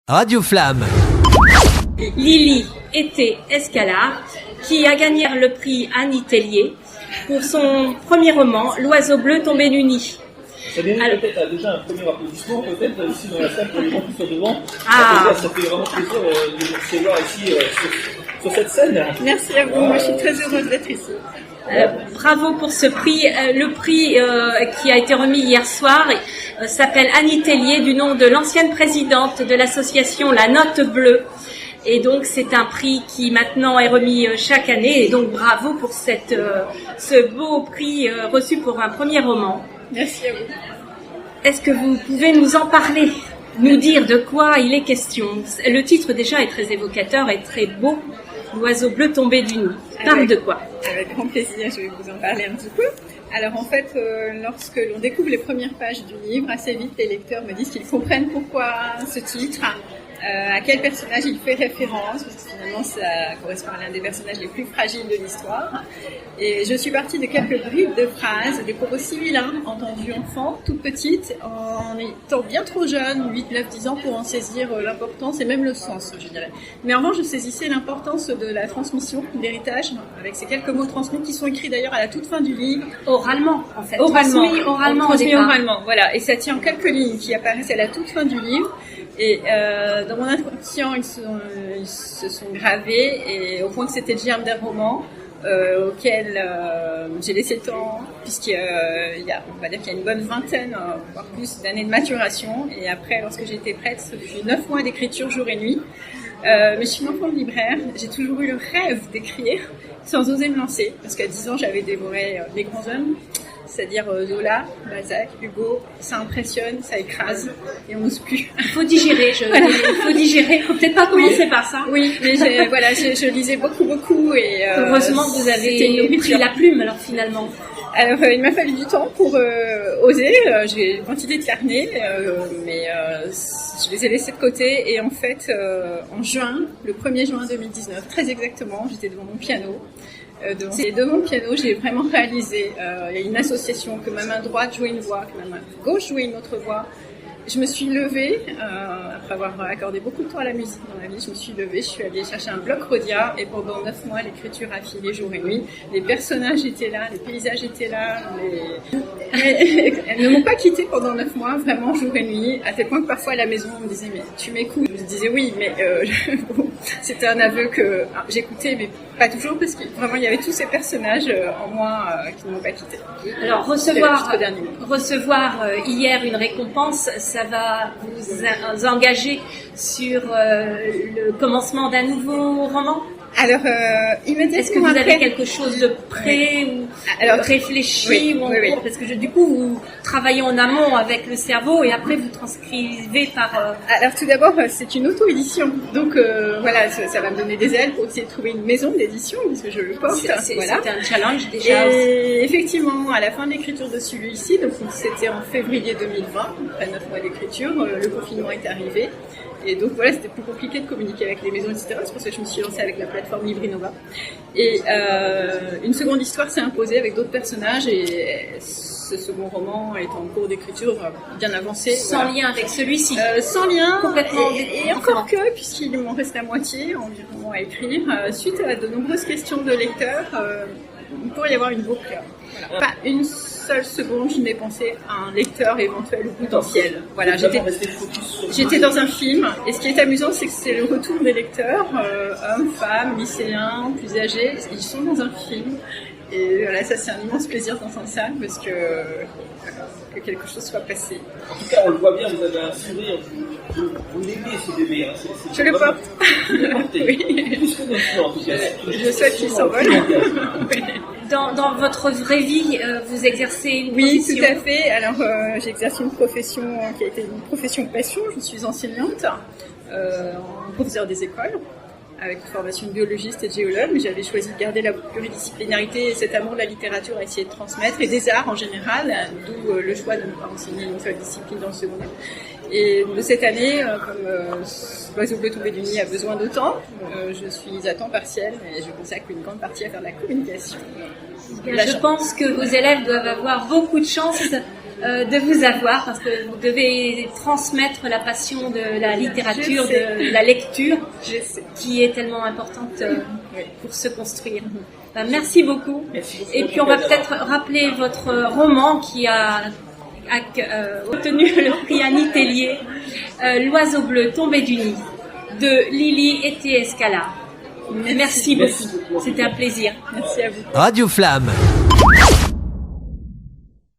Radio Flamme. Lily Été Escalard, qui a gagné le prix Annie Tellier pour son premier roman, L'oiseau bleu tombé du nid. Ça mérite peut-être déjà un premier applaudissement, peut-être ici dans la salle pour les gens qui sont devant. Ça fait vraiment plaisir de vous recevoir ici sur cette scène. Merci à vous, moi je suis très heureuse d'être ici. Bravo pour ce prix. Le prix qui a été remis hier soir s'appelle Annie Tellier, du nom de l'ancienne présidente de l'association La Note Bleue. Et donc c'est un prix qui maintenant est remis chaque année. Et donc bravo pour ce beau prix reçu pour un premier roman. Merci à vous. Est-ce que vous pouvez nous en parler, nous dire de quoi il est question? Le titre déjà est très évocateur et très beau. L'oiseau bleu tombé du nid. Parle de quoi? Avec grand plaisir, je vais vous en parler un petit peu. Alors en fait, lorsque l'on découvre les premières pages du livre, assez vite les lecteurs me disent qu'ils comprennent pourquoi ce titre, à quel personnage il fait référence, parce que finalement ça correspond à l'un des personnages les plus fragiles de l'histoire. Et je suis partie de quelques bribes de phrases, des propos similaires entendus enfant, toute petite, en étant bien trop jeune, 8, 9, 10 ans, pour en saisir l'importance et même le sens, je dirais. Mais en revanche, je saisissais l'importance de la transmission, de l'héritage, avec ces quelques mots transmis qui sont écrits d'ailleurs à la toute fin du livre. Oralement, en fait. Oralement, Oralement, voilà. Et ça tient en quelques lignes qui apparaissent à la toute fin du livre. Et dans mon inconscient, ils se sont gravés, et au point que c'était le germe d'un roman auquel j'ai laissé le temps, puisqu'il y a, on va dire qu'il y a une bonne vingtaine, voire plus, d'années de maturation. Et après, lorsque j'étais prête, ce fut 9 mois d'écriture jour et nuit. Mais je suis une enfant de libraire, j'ai toujours eu le rêve d'écrire, sans oser me lancer, parce qu'à 10 ans, j'avais dévoré les grands hommes, c'est-à-dire Zola, Balzac, Hugo. Ça impressionne, ça écrase, et on n'ose plus. Il faut digérer, il faut digérer, faut peut-être pas commencer par ça. Oui, mais je lisais beaucoup, et heureusement que vous avez pris la plume, alors finalement. Alors, il m'a fallu du temps pour oser. J'ai une quantité de carnets, mais je les ai laissés de côté. Et en fait, en juin, le 1er juin 2019, très exactement, j'étais devant mon piano. Devant mon piano, j'ai vraiment réalisé. Il y a une association, que ma main droite jouait une voix, que ma main gauche jouait une autre voix. Je me suis levée, après avoir accordé beaucoup de temps à la musique dans ma vie, je me suis levée, je suis allée chercher un bloc Rhodia, et pendant 9 mois, l'écriture a filé jour et nuit. Les personnages étaient là, les paysages étaient là, elles ne m'ont pas quittée pendant 9 mois, vraiment jour et nuit, à tel point que parfois à la maison, on me disait, mais tu m'écoutes? Je disais oui, mais bon, c'était un aveu que j'écoutais, mais pas toujours, parce que vraiment, il y avait tous ces personnages en moi qui ne m'ont pas quittée. Alors, recevoir hier une récompense, ça va vous engager sur le commencement d'un nouveau roman? Alors, immédiatement. Est-ce que vous avez quelque chose de prêt ou réfléchi ou en cours? Parce que du coup, vous travaillez en amont avec le cerveau et après vous transcrivez par... Alors tout d'abord, c'est une auto-édition. Donc voilà, ça va me donner des ailes pour essayer de trouver une maison d'édition, puisque je le porte. C'était un challenge déjà. Et effectivement, à la fin de l'écriture de celui-ci, donc c'était en février 2020, après 9 mois d'écriture, le confinement est arrivé. Et donc voilà, c'était plus compliqué de communiquer avec les maisons, etc. C'est pour ça que je me suis lancée avec la plateforme Librinova. Et une seconde histoire s'est imposée avec d'autres personnages, et ce second roman est en cours d'écriture bien avancé. Sans lien avec celui-ci. Sans lien, complètement. Et encore que, puisqu'il m'en reste la moitié environ à écrire, suite à de nombreuses questions de lecteurs, il pourrait y avoir une boucle. Voilà. Pas une seule seconde, je n'ai pensé à un lecteur éventuel ou potentiel. Voilà, j'étais dans un film, et ce qui est amusant, c'est que c'est le retour des lecteurs, hommes, femmes, lycéens, plus âgés, ils sont dans un film. Et voilà, ça c'est un immense plaisir dans un salle, parce que quelque chose soit passé. En tout cas, on le voit bien, vous avez un sourire, vous l'aimez ce bébé. Hein. Je le porte. Oui. Plus que notre en tout cas. Je souhaite qu'il s'envole. Dans votre vraie vie, vous exercez une profession? Oui, tout à fait. Alors, j'exerce une profession qui a été une profession passion. Je suis enseignante, professeure des écoles, avec une formation de biologiste et de géologue, mais j'avais choisi de garder la pluridisciplinarité et cet amour de la littérature à essayer de transmettre, et des arts en général, d'où le choix de ne pas enseigner une seule discipline dans le secondaire. Et de cette année, comme l'oiseau bleu tombé du nid a besoin de temps, je suis à temps partiel, et je consacre une grande partie à faire de la communication. Je pense que vos élèves doivent avoir beaucoup de chance de vous avoir parce que vous devez transmettre la passion de la littérature, de la lecture, qui est tellement importante pour se construire. Merci beaucoup. Et puis on va peut-être rappeler votre roman qui a obtenu le prix Annie Tellier, L'oiseau bleu tombé du nid, de Lily Etiescala. Merci beaucoup. C'était un plaisir. Merci à vous. Radio Flamme.